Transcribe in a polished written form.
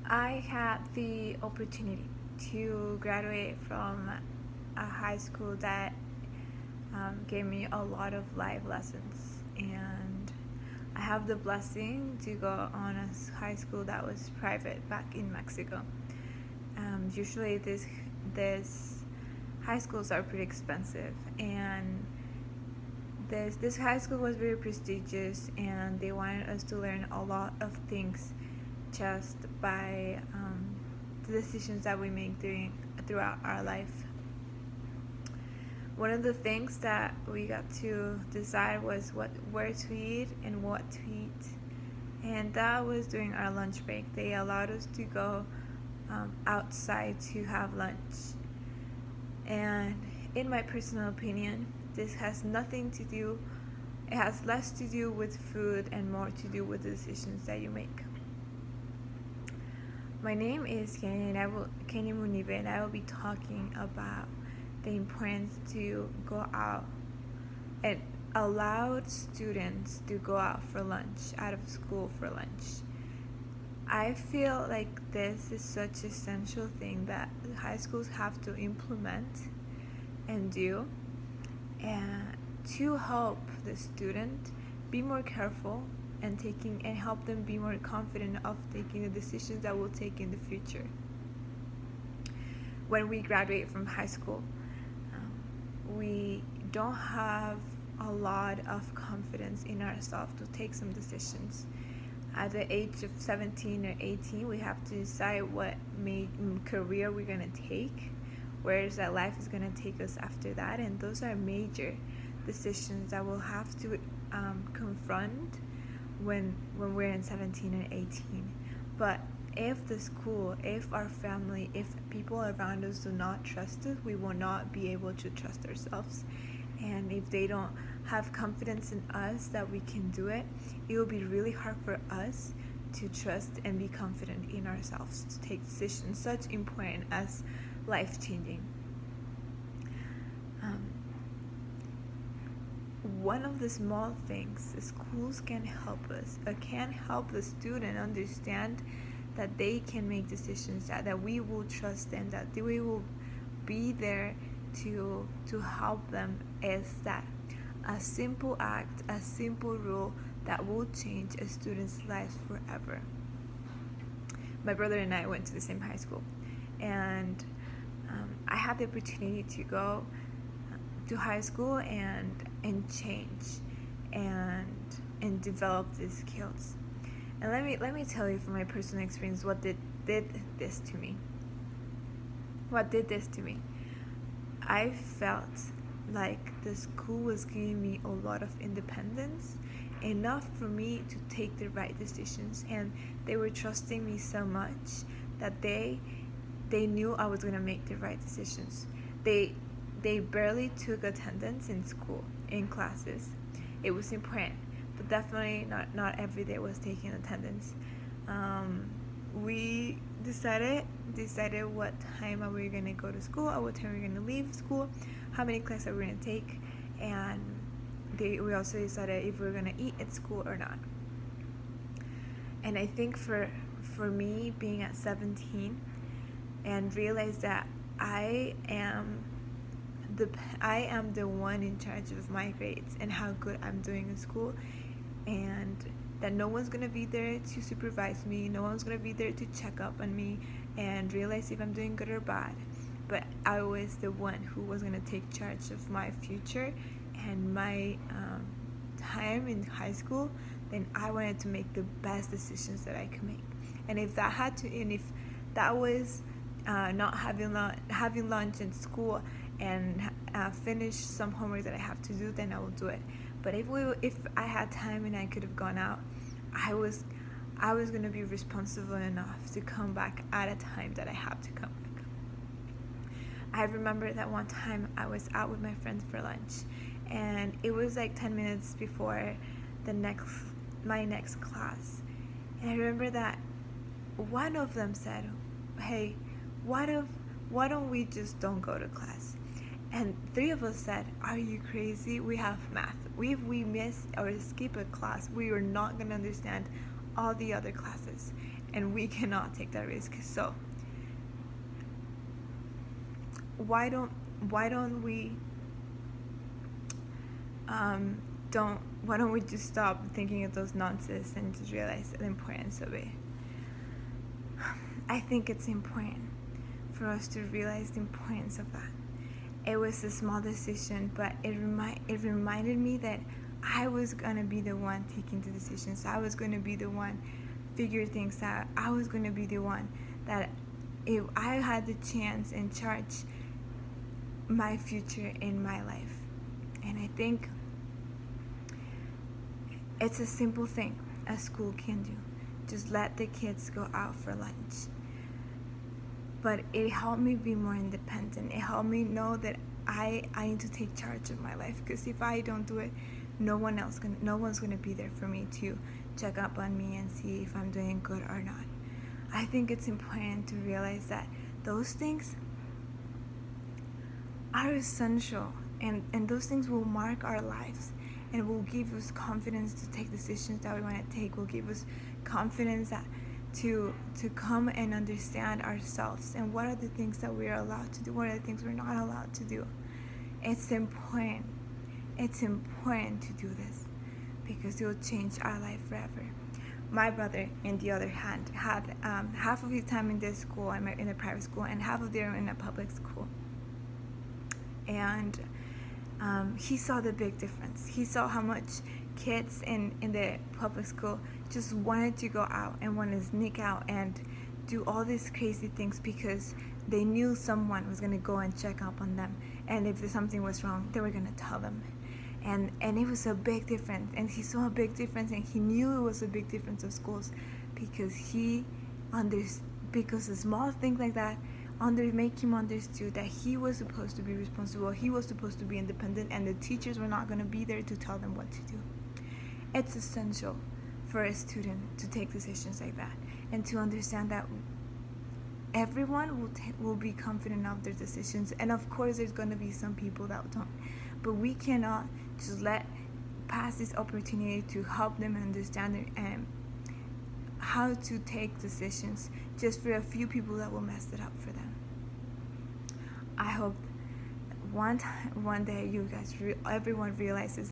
I had the opportunity to graduate from a high school that gave me a lot of life lessons, and I have the blessing to go on a high school that was private back in Mexico. Usually, this high schools are pretty expensive, and this high school was very prestigious, and they wanted us to learn a lot of things just by the decisions that we make throughout our life. One of the things that we got to decide was where to eat and what to eat, and that was during our lunch break. They allowed us to go outside to have lunch, and in my personal opinion, this has nothing to do. It has less to do with food and more to do with the decisions that you make. My name is Kenny Munive, and I will be talking about the importance to go out and allow students to go out for lunch, out of school for lunch. I feel like this is such an essential thing that high schools have to implement and do, and to help the student be more careful and help them be more confident of taking the decisions that we'll take in the future. When we graduate from high school, we don't have a lot of confidence in ourselves to take some decisions. At the age of 17 or 18, we have to decide what career we're going to take, where that life is going to take us after that, and those are major decisions that we'll have to confront when we're in 17 and 18. But if the school, if our family, if people around us do not trust us, we will not be able to trust ourselves. And if they don't have confidence in us that we can do it, it will be really hard for us to trust and be confident in ourselves to take decisions such important as life-changing. One of the small things the schools can help us, can help the student understand that they can make decisions, that we will trust them, that we will be there to help them, is that a simple act, a simple rule that will change a student's life forever. My brother and I went to the same high school, and I had the opportunity to go to high school and change and develop these skills. And let me tell you from my personal experience what did this to me. What did this to me? I felt like the school was giving me a lot of independence, enough for me to take the right decisions, and they were trusting me so much that they knew I was going to make the right decisions. They barely took attendance in school, in classes. It was important, but definitely not every day was taking attendance. We decided what time are we going to go to school, or what time we're going to leave school, how many classes are we going to take, and we also decided if we were going to eat at school or not. And I think for me, being at 17 and realize that I am the one in charge of my grades and how good I'm doing in school, and that no one's gonna be there to supervise me, no one's gonna be there to check up on me and realize if I'm doing good or bad, but I was the one who was gonna take charge of my future and my time in high school. Then I wanted to make the best decisions that I could make, and if that was not having lunch in school and finish some homework that I have to do, then I will do it. But if I had time and I could have gone out, I was going to be responsible enough to come back at a time that I have to come back. I remember that one time I was out with my friends for lunch, and it was like 10 minutes before my next class, and I remember that one of them said, "Hey, why don't we just don't go to class?" And 3 of us said, "Are you crazy? We have math. If we miss or skip a class, we are not going to understand all the other classes, and we cannot take that risk. So why don't we don't why don't we just stop thinking of those nonsense and just realize the importance of it? I think it's important for us to realize the importance of that. It was a small decision, but it reminded me that I was going to be the one taking the decisions. I was going to be the one figure things out. I was going to be the one that, if I had the chance and charge my future in my life. And I think it's a simple thing a school can do. Just let the kids go out for lunch. But it helped me be more independent. It helped me know that I need to take charge of my life, because if I don't do it, no one's gonna be there for me to check up on me and see if I'm doing good or not. I think it's important to realize that those things are essential, and those things will mark our lives and will give us confidence to take decisions that we want to take, will give us confidence that to come and understand ourselves and what are the things that we are allowed to do, what are the things we're not allowed to do. It's important to do this, because it will change our life forever. My brother, on the other hand, had half of his time in this school, in a private school, and half of it in a public school. And he saw the big difference. He saw how much kids in the public school just wanted to go out and want to sneak out and do all these crazy things because they knew someone was going to go and check up on them, and if something was wrong, they were going to tell them. And it was a big difference, and he saw a big difference, and he knew it was a big difference of schools, because because a small thing like that make him understood that he was supposed to be responsible, he was supposed to be independent, and the teachers were not going to be there to tell them what to do. It's essential for a student to take decisions like that, and to understand that everyone will be confident of their decisions, and of course there's going to be some people that don't, but we cannot just let pass this opportunity to help them understand how to take decisions just for a few people that will mess it up for them. I hope one day you guys everyone realizes